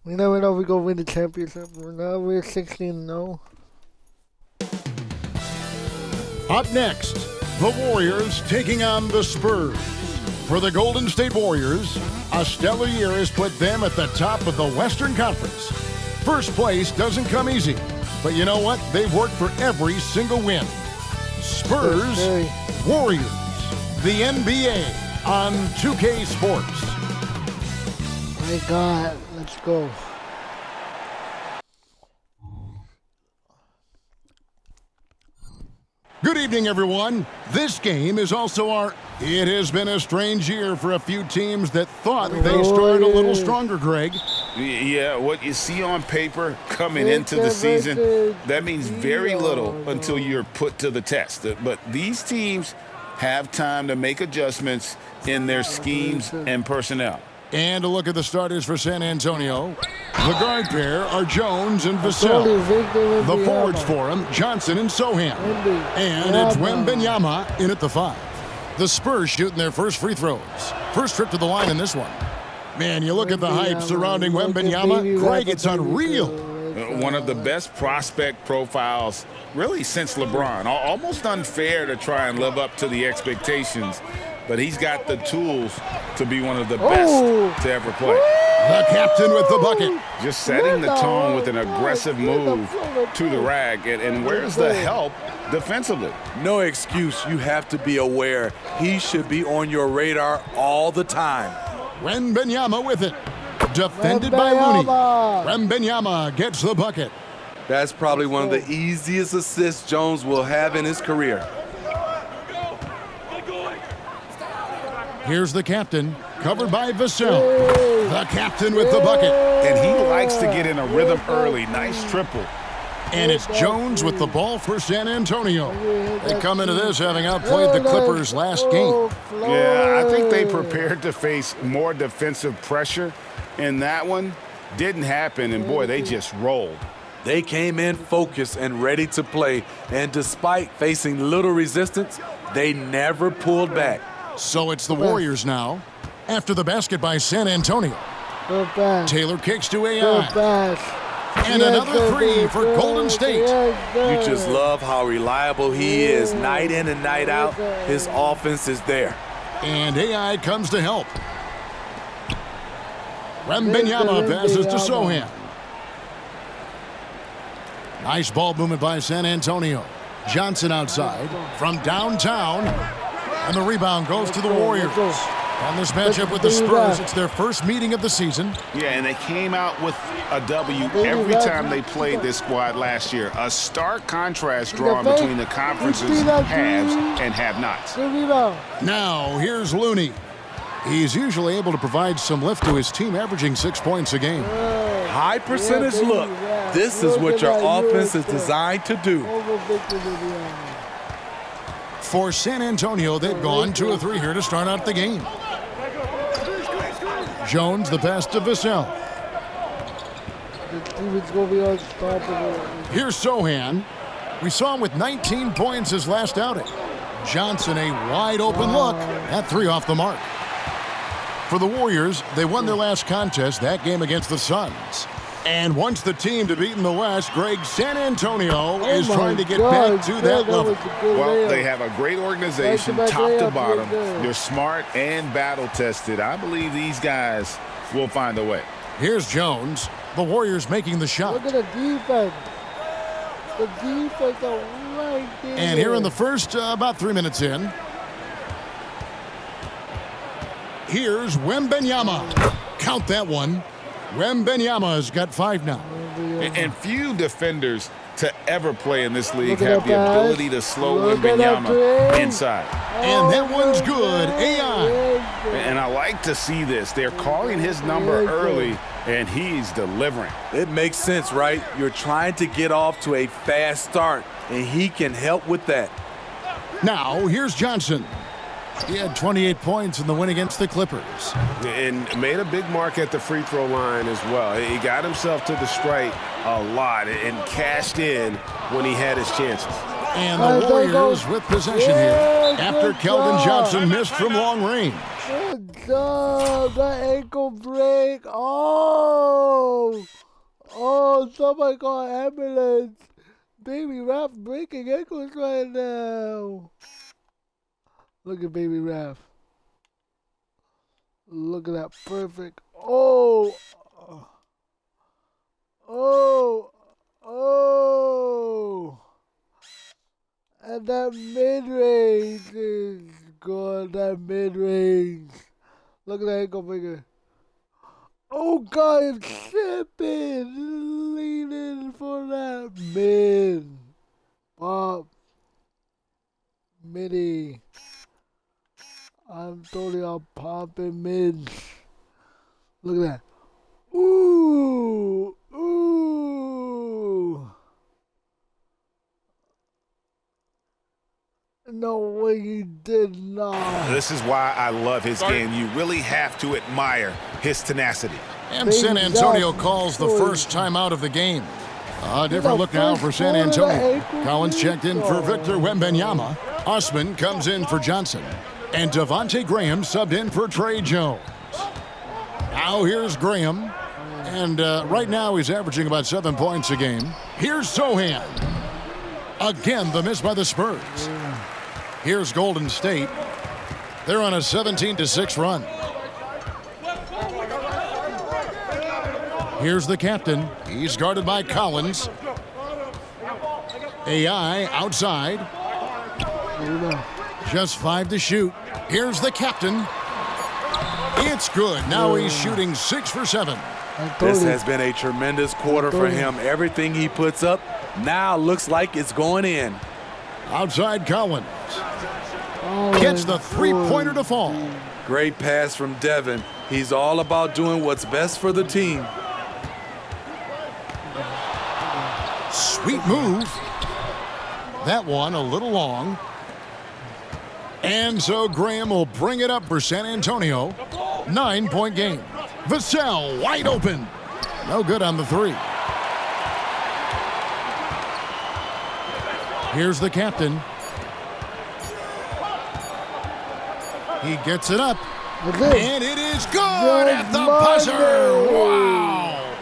We never know if we go win the championship. We're 16-0. Up next, the Warriors taking on the Spurs. For the Golden State Warriors, a stellar year has put them at the top of the Western Conference. First place doesn't come easy, but you know what? They've worked for every single win. Spurs, Warriors, the NBA on 2K Sports. My God, let's go. Good evening, everyone. This game is also our... It has been a strange year for a few teams that thought they started a little stronger, Greg. Yeah, what you see on paper coming into the season, that means very little until you're put to the test. But these teams have time to make adjustments in their schemes and personnel. And a look at the starters for San Antonio. The guard pair are Jones and Vassell. The forwards for him, Johnson and Sohan. And it's Wembanyama in at the 5. The Spurs shooting their first free throws. First trip to the line in this one. Man, you look at the hype surrounding Wembanyama. Greg, it's unreal. One of the best prospect profiles really since LeBron. Almost unfair to try and live up to the expectations, but he's got the tools to be one of the best to ever play. The captain with the bucket. Just setting the tone with an aggressive move to the rack. And where's the help defensively? No excuse. You have to be aware. He should be on your radar all the time. Wembanyama with it. Defended by Looney. Wembanyama gets the bucket. That's probably one of the easiest assists Jones will have in his career. Here's the captain, covered by Vassell. The captain with the bucket. And he likes to get in a rhythm early. Nice triple. And it's Jones with the ball for San Antonio. They come into this having outplayed the Clippers last game. Yeah, I think they prepared to face more defensive pressure. And that one didn't happen, and boy, they just rolled. They came in focused and ready to play, and despite facing little resistance, they never pulled back. So it's the Warriors now, after the basket by San Antonio. Taylor kicks to AI. And another three for Golden State. You just love how reliable he is night in and night out. His offense is there. And AI comes to help. Wembanyama passes to Sohan. Nice ball movement by San Antonio. Johnson outside from downtown. And the rebound goes to the Warriors. On this matchup with the Spurs, it's their first meeting of the season. Yeah, and they came out with a W every time they played this squad last year. A stark contrast drawn between the conference's haves and have-nots. Now, here's Looney. He's usually able to provide some lift to his team, averaging 6 points a game. High percentage look. This is what your offense is designed to do. For San Antonio, they've gone 2 of 3 here to start out the game. Jones, the pass to Vassell. Here's Sohan. We saw him with 19 points his last outing. Johnson, a wide open look. That 3 off the mark. For the Warriors, they won their last contest, that game against the Suns. And once the team to beat in the West, Greg, San Antonio is trying to get back to that level. Well, they have a great organization, top to bottom. They're smart and battle-tested. I believe these guys will find a way. Here's Jones. The Warriors making the shot. Look at the defense. The defense are right there. And here in the first, about 3 minutes in. Here's Wembanyama. Count that one. Wembanyama's got 5 now. And few defenders to ever play in this league have the ability to slow Wembanyama inside. And that one's good. AI. And I like to see this. They're calling his number early, and he's delivering. It makes sense, right? You're trying to get off to a fast start, and he can help with that. Now, here's Johnson. He had 28 points in the win against the Clippers. And made a big mark at the free throw line as well. He got himself to the strike a lot and cashed in when he had his chances. And the Warriors with possession here after Keldon Johnson missed from long range. Good job. That ankle break. Oh. Oh, somebody call ambulance. Baby Raph breaking ankles right now. Look at Baby Raph. Look at that perfect. Oh. Oh. Oh. And that mid-range is good. That mid-range. Look at that ankle breaker. Oh, God, it's shipping. Leaning for that mid. Pop. Midi. I'm totally popping mids. Look at that. Ooh. Ooh. No way he did not. This is why I love his game. You really have to admire his tenacity. And San Antonio calls the first timeout of the game. A different look now for San Antonio. Collins checked in for Victor Wembanyama. Osman comes in for Johnson. And Devontae Graham subbed in for Trey Jones. Now here's Graham. And right now he's averaging about 7 points a game. Here's Sohan. Again, the miss by the Spurs. Here's Golden State. They're on a 17-6 run. Here's the captain. He's guarded by Collins. AI outside. Just 5 to shoot. Here's the captain. It's good. Now he's shooting 6 for 7. This has been a tremendous quarter for him. Everything he puts up now looks like it's going in. Outside Collins. Gets the three-pointer to fall. Great pass from Devin. He's all about doing what's best for the team. Sweet move. That one a little long. And so Graham will bring it up for San Antonio. 9-point game. Vassell wide open. No good on the three. Here's the captain. He gets it up. And it is good at the buzzer. Wow.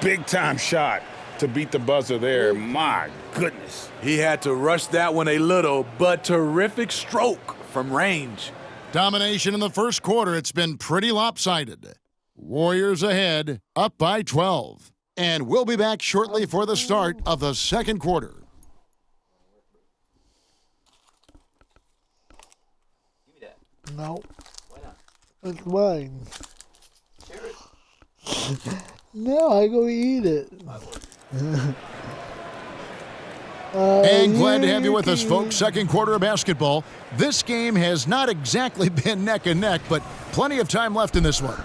Big time shot to beat the buzzer there. My goodness. He had to rush that one a little, but terrific stroke from range. Domination in the first quarter. It's been pretty lopsided. Warriors ahead, up by 12. And we'll be back shortly for the start of the second quarter. No. Why not? It's mine. Share it. No, I go eat it. And glad to have you with us, folks. Second quarter of basketball. This game has not exactly been neck and neck, but plenty of time left in this one.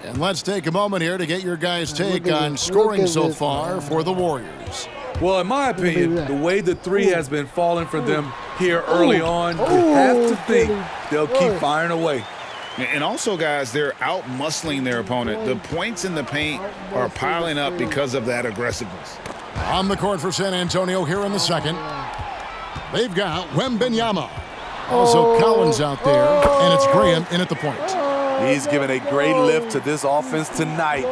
And let's take a moment here to get your guys' take on scoring so far for the Warriors. Well, in my opinion, the way the three has been falling for them here early on, you have to think they'll keep firing away. And also, guys, they're out-muscling their opponent. The points in the paint are piling up because of that aggressiveness. On the court for San Antonio here in the second. They've got Wembanyama. Also Collins out there, and it's Graham in at the point. He's given a great lift to this offense tonight.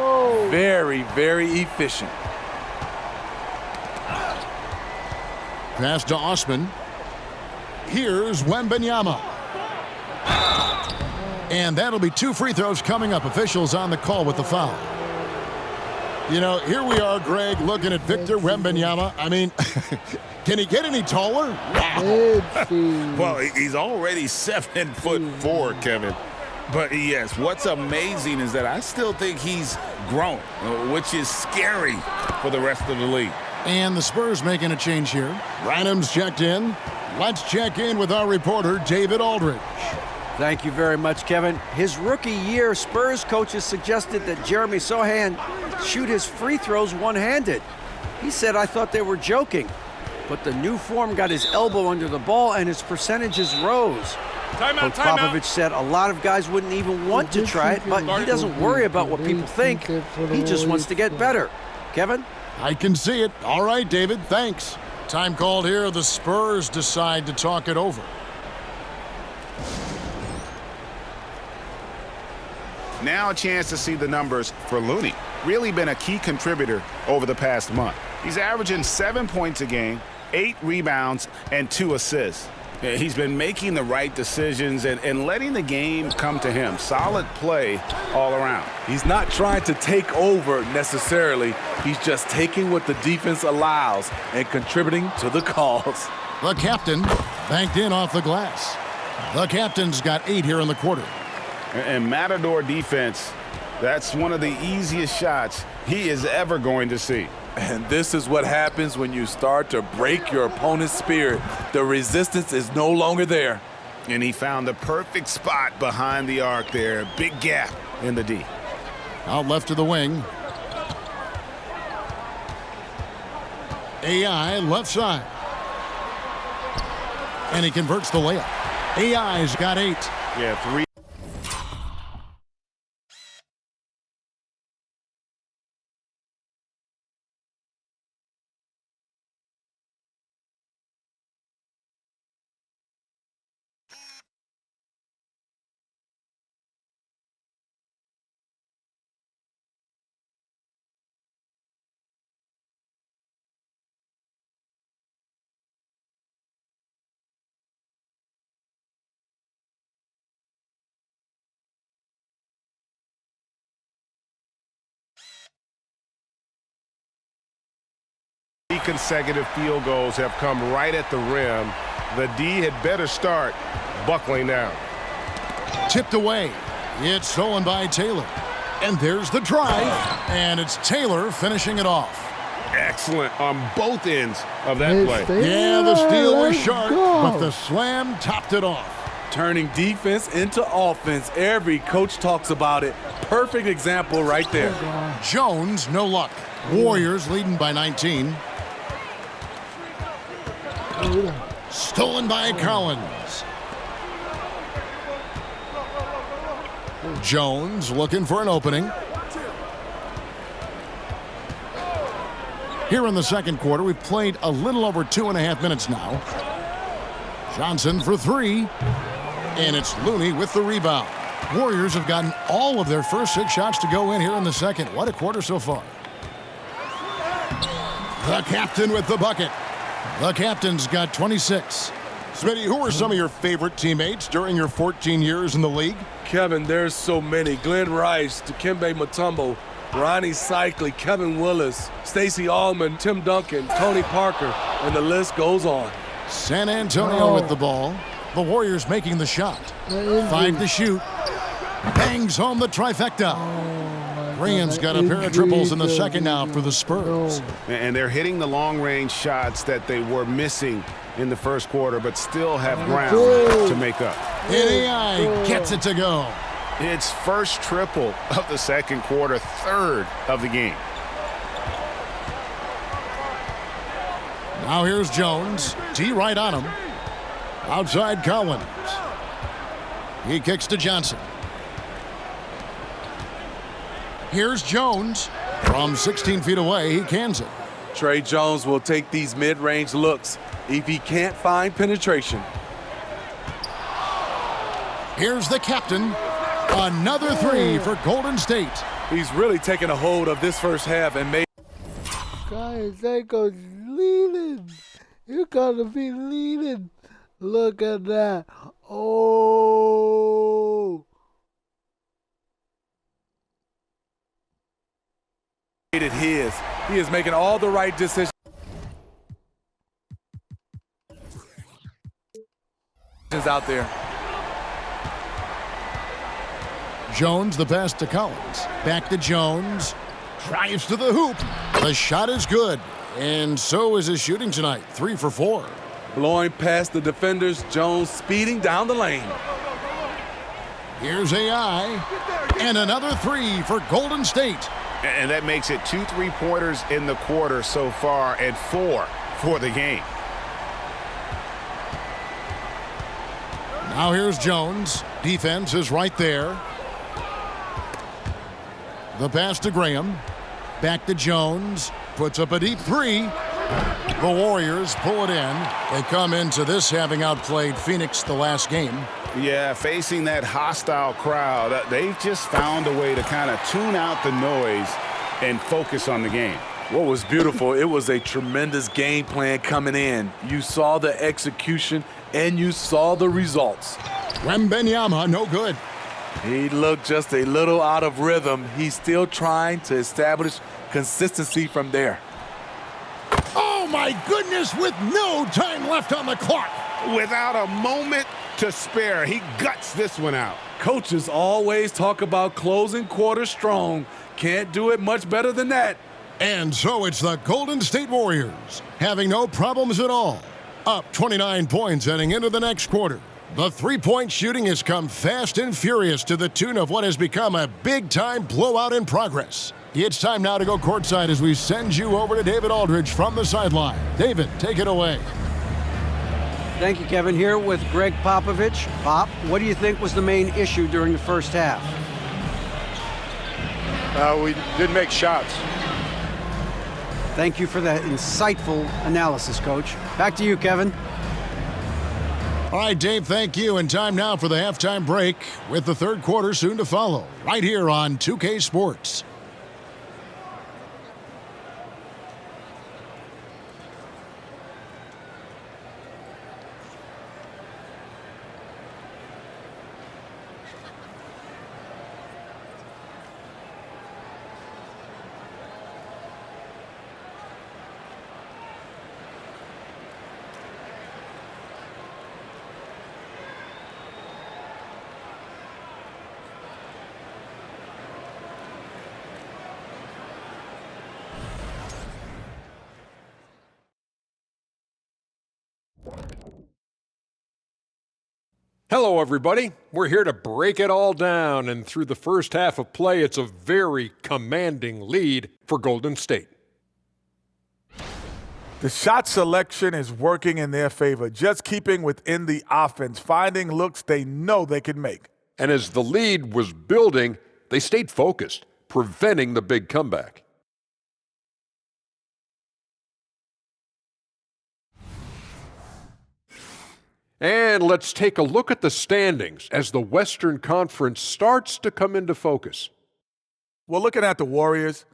Very, very efficient. Pass to Osman. Here's Wembanyama. And that'll be 2 free throws coming up. Officials on the call with the foul. You know, here we are, Greg, looking at Victor Wembanyama. I mean, can he get any taller? Wow. Well, he's already 7'4", Kevin. But yes, what's amazing is that I still think he's grown, which is scary for the rest of the league. And the Spurs making a change here. Rynham's checked in. Let's check in with our reporter, David Aldridge. Thank you very much, Kevin. His rookie year, Spurs coaches suggested that Jeremy Sohan shoot his free throws one-handed. He said, "I thought they were joking." But the new form got his elbow under the ball and his percentages rose. Coach Popovich said a lot of guys wouldn't even want to try it, but he doesn't worry about what people think. He just wants to get better. Kevin? I can see it. All right, David, thanks. Time called here. The Spurs decide to talk it over. Now a chance to see the numbers for Looney. Really been a key contributor over the past month. He's averaging 7 points a game, 8 rebounds, and 2 assists. He's been making the right decisions and letting the game come to him. Solid play all around. He's not trying to take over necessarily. He's just taking what the defense allows and contributing to the cause. The captain banked in off the glass. The captain's got 8 here in the quarter. And Matador defense, that's one of the easiest shots he is ever going to see. And this is what happens when you start to break your opponent's spirit. The resistance is no longer there. And he found the perfect spot behind the arc there. Big gap in the D. Out left to the wing. AI left side. And he converts the layup. AI's got 8. Yeah, 3. Consecutive field goals have come right at the rim. The D had better start buckling down. Tipped away. It's stolen by Taylor. And there's the drive. And it's Taylor finishing it off. Excellent on both ends of that play. Yeah, the steal was sharp, but the slam topped it off. Turning defense into offense. Every coach talks about it. Perfect example right there. Jones, no luck. Warriors leading by 19. Stolen by Collins. Jones looking for an opening. Here in the second quarter, we've played a little over 2.5 minutes now. Johnson for 3. And it's Looney with the rebound. Warriors have gotten all of their first 6 shots to go in here in the second. What a quarter so far. The captain with the bucket. The captain's got 26. Smitty, who are some of your favorite teammates during your 14 years in the league? Kevin, there's so many. Glenn Rice, Dikembe Mutombo, Ronnie Cycli, Kevin Willis, Stacey Allman, Tim Duncan, Tony Parker, and the list goes on. San Antonio with the ball. The Warriors making the shot. 5 to shoot. Bangs home the trifecta. Rand's got a pair of triples in the second now for the Spurs. And they're hitting the long-range shots that they were missing in the first quarter, but still have ground to make up. And AI gets it to go. It's first triple of the second quarter, 3rd of the game. Now here's Jones. D right on him. Outside Collins. He kicks to Johnson. Here's Jones. From 16 feet away, he cans it. Trey Jones will take these mid-range looks if he can't find penetration. Here's the captain. Another 3 for Golden State. He's really taken a hold of this first half and made. Guys, that goes leading. You gotta be leading. Look at that. Oh. His. He is making all the right decisions out there. Jones, the pass to Collins. Back to Jones. Drives to the hoop. The shot is good. And so is his shooting tonight. 3 for 4. Blowing past the defenders, Jones speeding down the lane. Here's AI. And another 3 for Golden State. And that makes it 2 3-pointers in the quarter so far and 4 for the game. Now here's Jones. Defense is right there. The pass to Graham. Back to Jones. Puts up a deep 3. The Warriors pull it in. They come into this having outplayed Phoenix the last game. Yeah, facing that hostile crowd, they've just found a way to kind of tune out the noise and focus on the game. What was beautiful, it was a tremendous game plan coming in. You saw the execution and you saw the results. Wembanyama, no good. He looked just a little out of rhythm. He's still trying to establish consistency from there. Oh my goodness, with no time left on the clock. Without a moment to spare, he guts this one out. Coaches always talk about closing quarters strong. Can't do it much better than that. And so it's the Golden State Warriors, having no problems at all. Up 29 points heading into the next quarter. The three-point shooting has come fast and furious to the tune of what has become a big-time blowout in progress. It's time now to go courtside as we send you over to David Aldridge from the sideline. David, take it away. Thank you, Kevin. Here with Greg Popovich. Pop, what do you think was the main issue during the first half? We didn't make shots. Thank you for that insightful analysis, Coach. Back to you, Kevin. All right, Dave, thank you. And time now for the halftime break with the third quarter soon to follow right here on 2K Sports. Hello, everybody. We're here to break it all down, and through the first half of play, it's a very commanding lead for Golden State. The shot selection is working in their favor, just keeping within the offense, finding looks they know they can make. And as the lead was building, they stayed focused, preventing the big comeback. And let's take a look at the standings as the Western Conference starts to come into focus. Well, looking at the Warriors,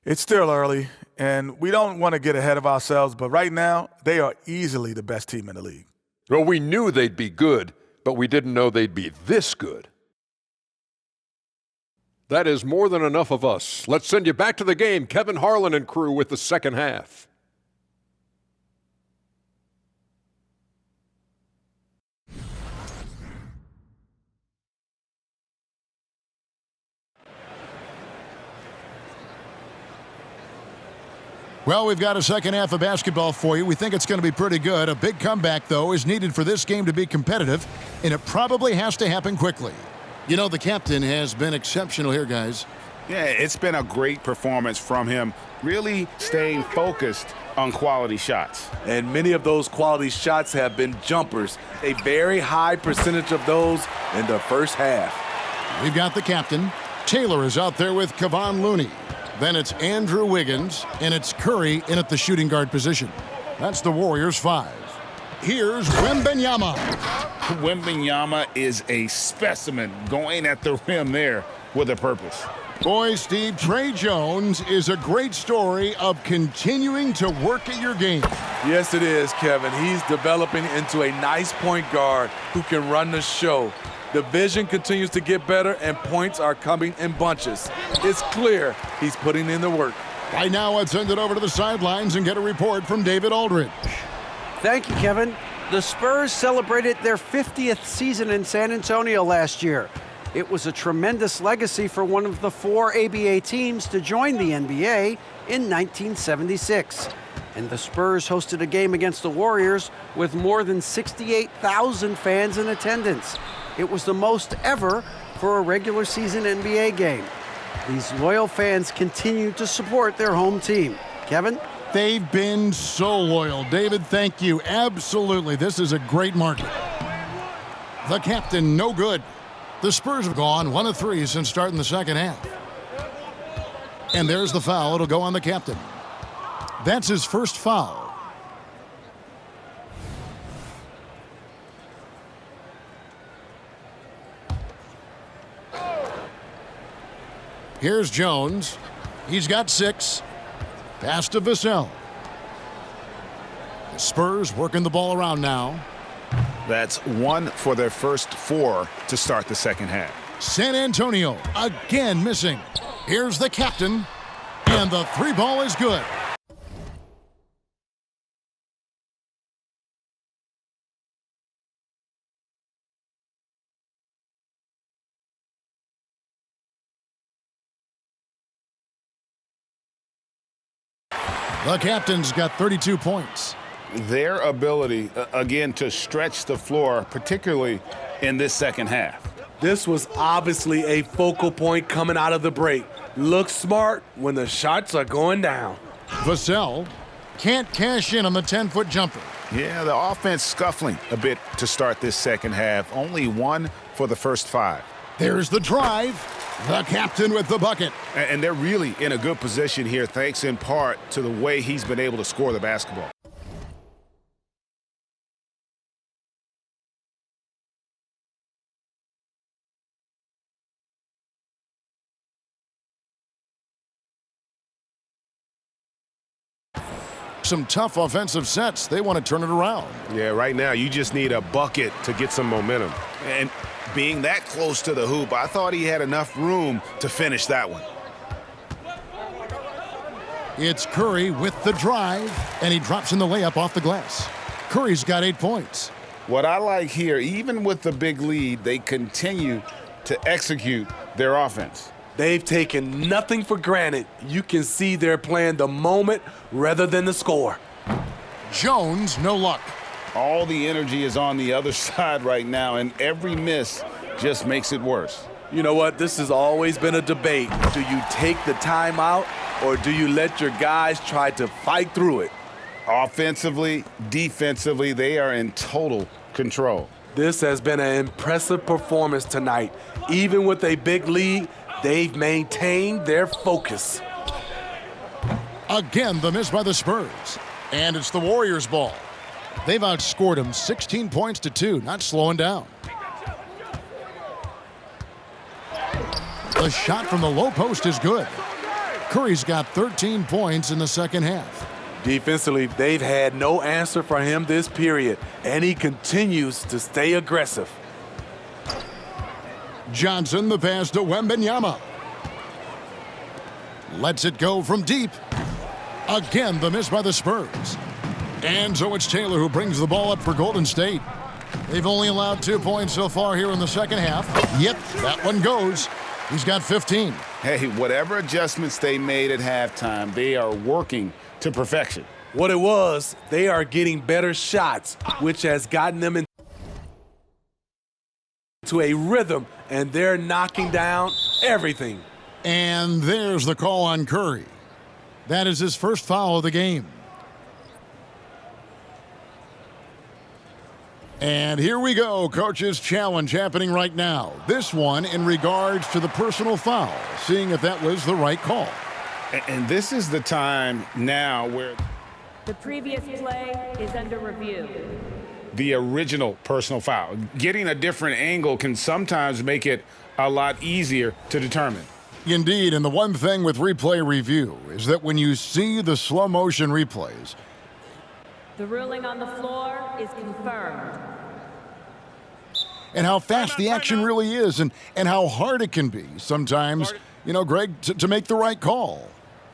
it's still early, and we don't want to get ahead of ourselves, but right now, they are easily the best team in the league. Well, we knew they'd be good, but we didn't know they'd be this good. That is more than enough of us. Let's send you back to the game, Kevin Harlan and crew with the second half. Well, we've got a second half of basketball for you. We think it's going to be pretty good. A big comeback, though, is needed for this game to be competitive, and it probably has to happen quickly. You know, the captain has been exceptional here, guys. Yeah, it's been a great performance from him, really staying focused on quality shots. And many of those quality shots have been jumpers, a very high percentage of those in the first half. We've got the captain. Taylor is out there with Kevon Looney. Then it's Andrew Wiggins, and it's Curry in at the shooting guard position. That's the Warriors' 5. Here's Wembanyama. Wembanyama is a specimen going at the rim there with a purpose. Boy, Steve, Trey Jones is a great story of continuing to work at your game. Yes, it is, Kevin. He's developing into a nice point guard who can run the show. The vision continues to get better, and points are coming in bunches. It's clear he's putting in the work. Right now, let's send it over to the sidelines and get a report from David Aldridge. Thank you, Kevin. The Spurs celebrated their 50th season in San Antonio last year. It was a tremendous legacy for one of the 4 ABA teams to join the NBA in 1976. And the Spurs hosted a game against the Warriors with more than 68,000 fans in attendance. It was the most ever for a regular season NBA game. These loyal fans continue to support their home team. Kevin? They've been so loyal. David, thank you. Absolutely. This is a great market. The captain, no good. The Spurs have gone 1 of 3 since starting the second half. And there's the foul. It'll go on the captain. That's his first foul. Here's Jones. He's got 6. Pass to Vassell. The Spurs working the ball around now. That's 1 for their first 4 to start the second half. San Antonio again missing. Here's the captain, and the 3 ball is good. The captain's got 32 points. Their ability, again, to stretch the floor, particularly in this second half. This was obviously a focal point coming out of the break. Look smart when the shots are going down. Vassell can't cash in on the 10-foot jumper. Yeah, the offense scuffling a bit to start this second half. Only 1 for the first 5. There's the drive. The captain with the bucket. And they're really in a good position here, thanks in part to the way he's been able to score the basketball. Some tough offensive sets. They want to turn it around. Yeah, right now you just need a bucket to get some momentum. And being that close to the hoop, I thought he had enough room to finish that one. It's Curry with the drive, and he drops in the layup off the glass. Curry's got 8 points. What I like here, even with the big lead, they continue to execute their offense. They've taken nothing for granted. You can see they're playing the moment rather than the score. Jones, no luck. All the energy is on the other side right now, and every miss just makes it worse. You know what? This has always been a debate. Do you take the timeout or do you let your guys try to fight through it? Offensively, defensively, they are in total control. This has been an impressive performance tonight. Even with a big lead, they've maintained their focus. Again, the miss by the Spurs. And it's the Warriors' ball. They've outscored them 16 points to 2, not slowing down. The shot from the low post is good. Curry's got 13 points in the second half. Defensively, they've had no answer for him this period, and he continues to stay aggressive. Johnson, the pass to Wembanyama. Lets it go from deep. Again, the miss by the Spurs. And so it's Taylor who brings the ball up for Golden State. They've only allowed 2 points so far here in the second half. Yep, that one goes. He's got 15. Hey, whatever adjustments they made at halftime, they are working to perfection. What it was, they are getting better shots, which has gotten them into a rhythm, and they're knocking down everything. And there's the call on Curry. That is his first foul of the game. And here we go, coach's challenge happening right now. This one in regards to the personal foul, seeing if that was the right call. And this is the time now where the previous play is under review. The original personal foul. Getting a different angle can sometimes make it a lot easier to determine. Indeed, and the one thing with replay review is that when you see the slow motion replays, the ruling on the floor is confirmed. And how fast the action really is and how hard it can be sometimes, you know, Greg, to make the right call.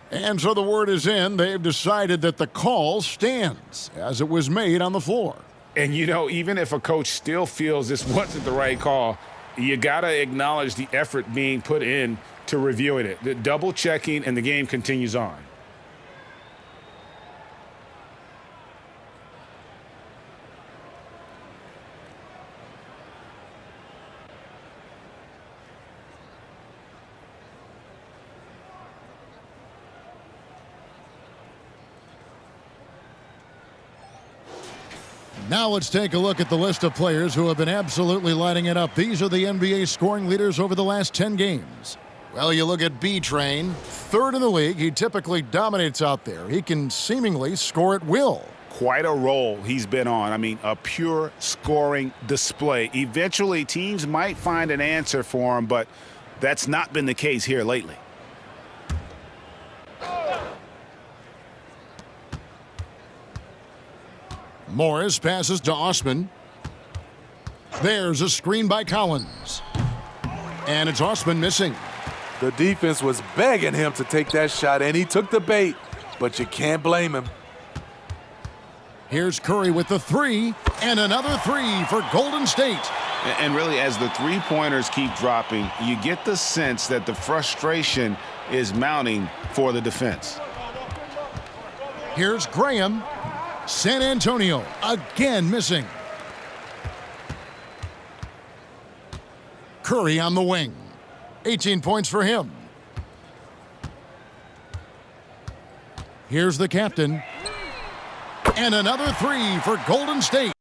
And so the word is in. They've decided that the call stands as it was made on the floor. And, you know, even if a coach still feels this wasn't the right call, you got to acknowledge the effort being put in to reviewing it. The double checking, and the game continues on. Now let's take a look at the list of players who have been absolutely lighting it up. These are the NBA scoring leaders over the last 10 games. Well, you look at B-Train, third in the league. He typically dominates out there. He can seemingly score at will. Quite a role he's been on. I mean, a pure scoring display. Eventually, teams might find an answer for him, but that's not been the case here lately. Morris passes to Osman. There's a screen by Collins. And it's Osman missing. The defense was begging him to take that shot, and he took the bait, but you can't blame him. Here's Curry with the three, and another three for Golden State. And really, as the three-pointers keep dropping, you get the sense that the frustration is mounting for the defense. Here's Graham. San Antonio again missing. Curry on the wing. 18 points for him. Here's the captain. And another three for Golden State.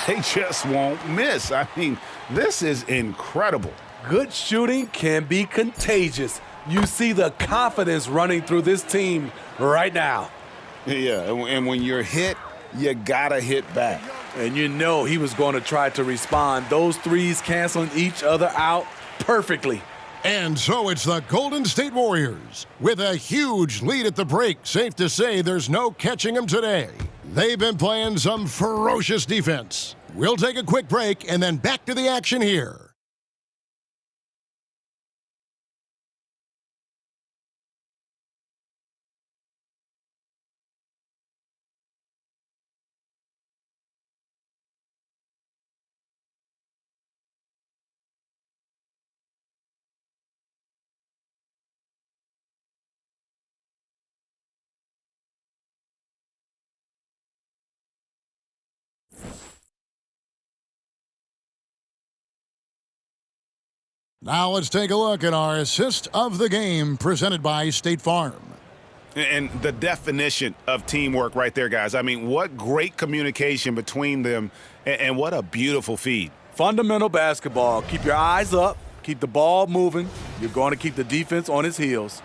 They just won't miss. I mean, this is incredible. Good shooting can be contagious. You see the confidence running through this team right now. Yeah, and when you're hit, you gotta hit back. And you know he was going to try to respond. Those threes canceling each other out perfectly. And so it's the Golden State Warriors with a huge lead at the break. Safe to say there's no catching them today. They've been playing some ferocious defense. We'll take a quick break and then back to the action here. Now let's take a look at our assist of the game presented by State Farm. And the definition of teamwork right there, guys. I mean, what great communication between them, and what a beautiful feed. Fundamental basketball. Keep your eyes up. Keep the ball moving. You're going to keep the defense on its heels.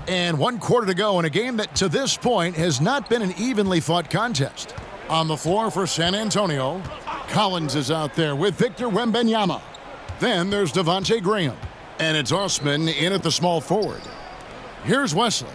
And 1 quarter to go in a game that to this point has not been an evenly fought contest. On the floor for San Antonio, Collins is out there with Victor Wembanyama. Then there's Devontae Graham. And it's Osman in at the small forward. Here's Wesley.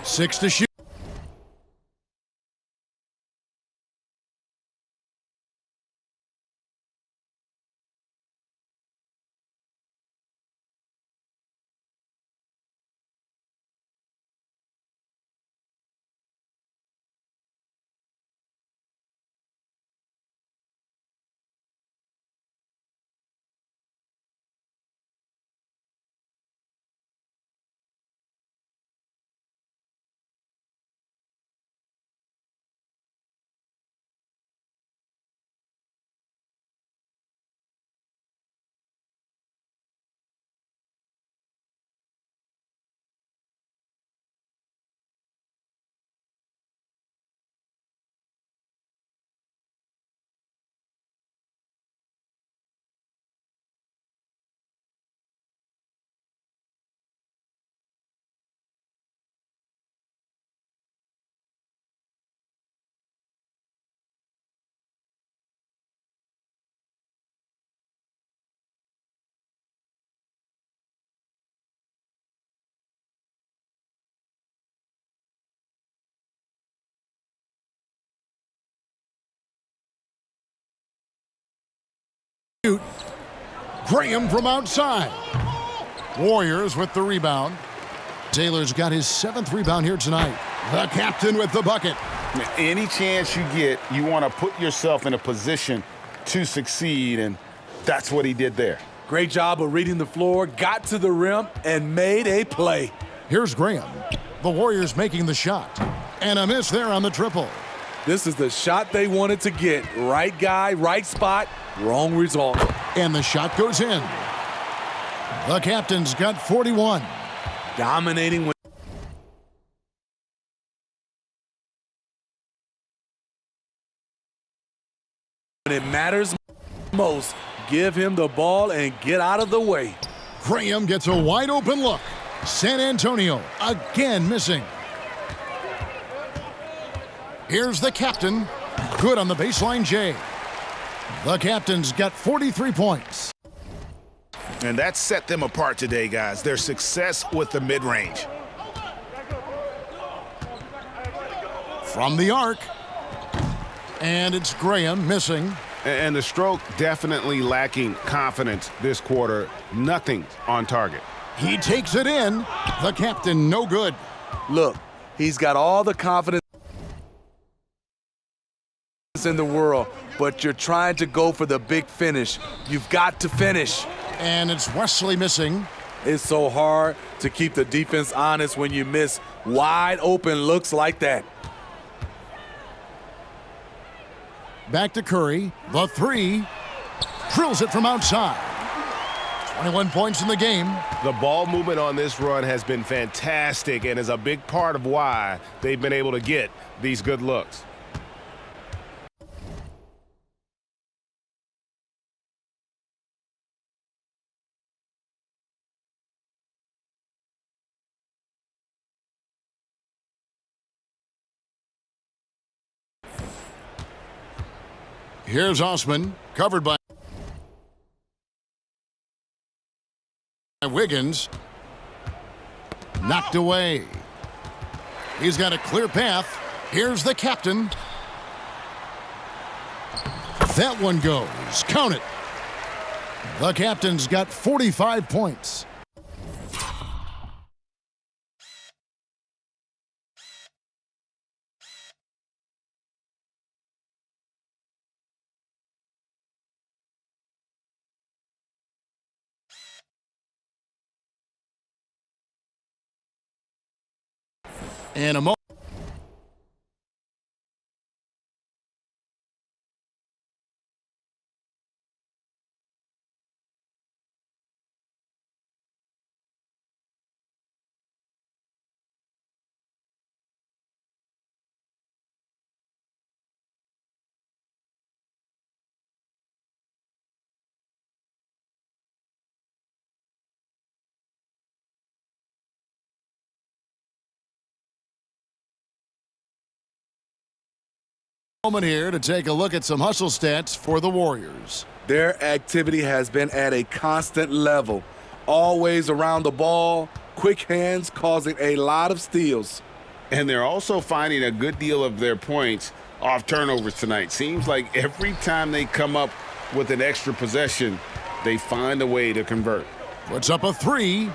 Six to shoot. Graham from outside. Warriors with the rebound. Taylor's got his 7th rebound here tonight. The captain with the bucket. Any chance you get, you want to put yourself in a position to succeed, and that's what he did there. Great job of reading the floor, got to the rim, and made a play. Here's Graham. The Warriors making the shot. And a miss there on the triple. This is the shot they wanted to get. Right guy, right spot, wrong result. And the shot goes in. The captain's got 41. Dominating. When it matters most, give him the ball and get out of the way. Graham gets a wide open look. San Antonio again missing. Here's the captain. Good on the baseline, Jay. The captain's got 43 points. And that set them apart today, guys. Their success with the mid-range. From the arc. And it's Graham missing. And the stroke definitely lacking confidence this quarter. Nothing on target. He takes it in. The captain, no good. Look, he's got all the confidence in the world, but you're trying to go for the big finish. You've got to finish. And it's Wesley missing. It's so hard to keep the defense honest when you miss wide open looks like that. Back to Curry. The three. Drills it from outside. 21 points in the game. The ball movement on this run has been fantastic and is a big part of why they've been able to get these good looks. Here's Osman, covered by Wiggins. Knocked away. He's got a clear path. Here's the captain. That one goes. Count it. The captain's got 45 points. And a moment. Moment here to take a look at some hustle stats for the Warriors. Their activity has been at a constant level. Always around the ball, quick hands causing a lot of steals. And they're also finding a good deal of their points off turnovers tonight. Seems like every time they come up with an extra possession, they find a way to convert. Puts up a three.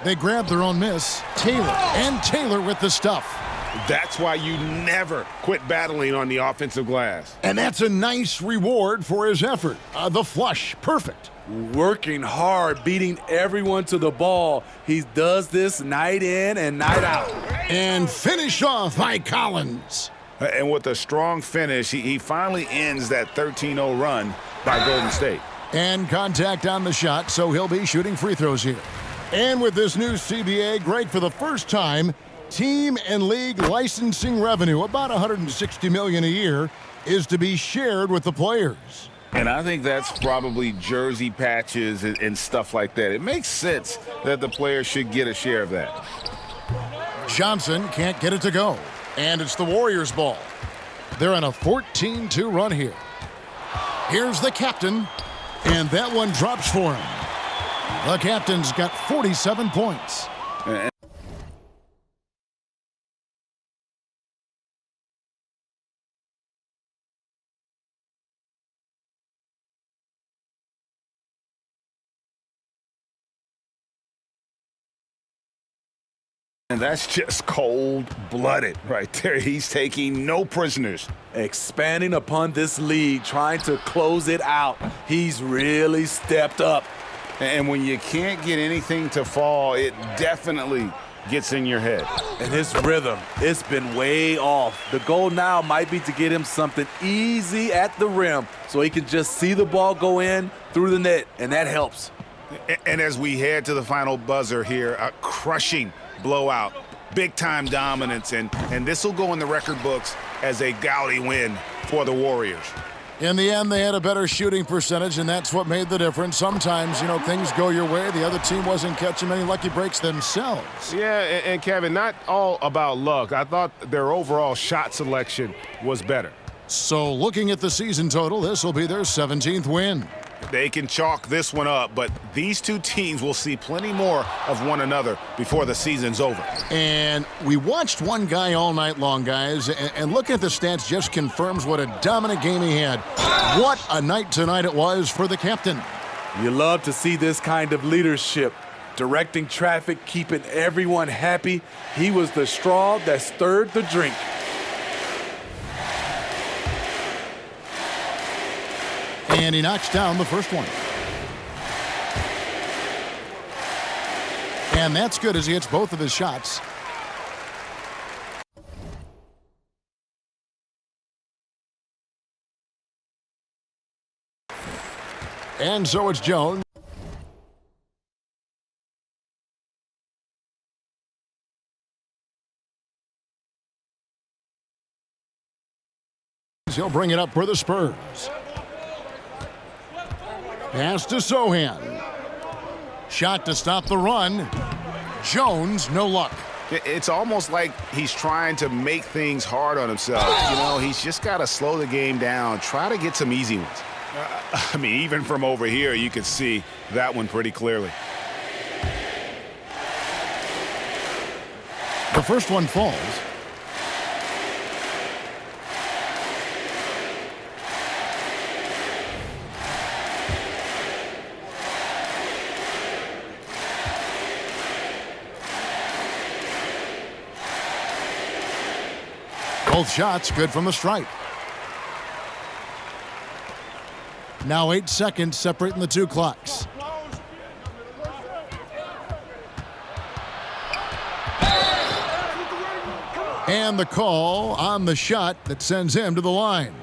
They grab their own miss. Taylor with the stuff. That's why you never quit battling on the offensive glass. And that's a nice reward for his effort. The flush, perfect. Working hard, beating everyone to the ball. He does this night in and night out. And finished off by Collins. And with a strong finish, he finally ends that 13-0 run by Golden State. And contact on the shot, so he'll be shooting free throws here. And with this new CBA, Greg, for the first time, team and league licensing revenue, about $160 million a year, is to be shared with the players. And I think that's probably jersey patches and stuff like that. It makes sense that the players should get a share of that. Johnson can't get it to go. And it's the Warriors' ball. They're on a 14-2 run here. Here's the captain. And that one drops for him. The captain's got 47 points. And that's just cold-blooded right there. He's taking no prisoners. Expanding upon this lead, trying to close it out. He's really stepped up. And when you can't get anything to fall, it definitely gets in your head. And his rhythm, it's been way off. The goal now might be to get him something easy at the rim so he can just see the ball go in through the net, and that helps. And as we head to the final buzzer here, a crushing blowout, big-time dominance, and this will go in the record books as a gaudy win for the Warriors. In the end, they had a better shooting percentage, and that's what made the difference. Sometimes, things go your way. The other team wasn't catching many lucky breaks themselves. Yeah, and Kevin, not all about luck. I thought their overall shot selection was better. So looking at the season total, this will be their 17th win. They can chalk this one up, but these two teams will see plenty more of one another before the season's over. And we watched one guy all night long, guys, and looking at the stats just confirms what a dominant game he had. What a night tonight it was for the captain. You love to see this kind of leadership, directing traffic, keeping everyone happy. He was the straw that stirred the drink. And he knocks down the first one. And that's good as he hits both of his shots. And so it's Jones. He'll bring it up for the Spurs. Pass to Sohan. Shot to stop the run. Jones, no luck. It's almost like he's trying to make things hard on himself. He's just got to slow the game down, try to get some easy ones. Even from over here, you can see that one pretty clearly. The first one falls. Both shots good from the stripe. Now 8 seconds separating the two clocks. And the call on the shot that sends him to the line.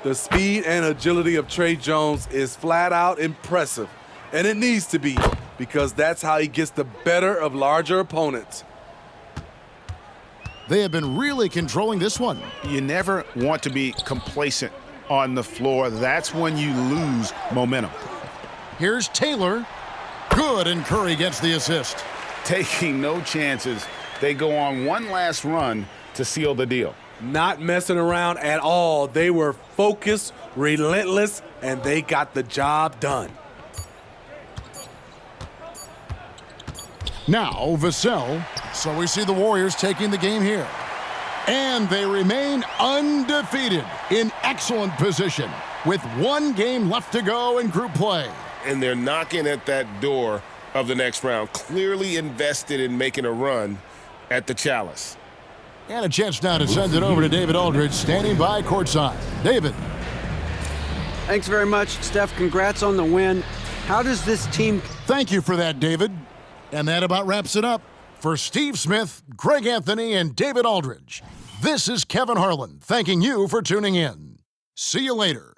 The speed and agility of Trey Jones is flat out impressive, and it needs to be because that's how he gets the better of larger opponents. They have been really controlling this one. You never want to be complacent on the floor. That's when you lose momentum. Here's Taylor. Good, and Curry gets the assist. Taking no chances. They go on one last run to seal the deal. Not messing around at all. They were focused, relentless, and they got the job done. Now Vassell. So we see the Warriors taking the game here. And they remain undefeated in excellent position with one game left to go in group play. And they're knocking at that door of the next round, clearly invested in making a run at the Chalice. And a chance now to send it over to David Aldridge, standing by courtside. David. Thanks very much, Steph. Congrats on the win. How does this team... Thank you for that, David. And that about wraps it up. For Steve Smith, Greg Anthony, and David Aldridge, this is Kevin Harlan thanking you for tuning in. See you later.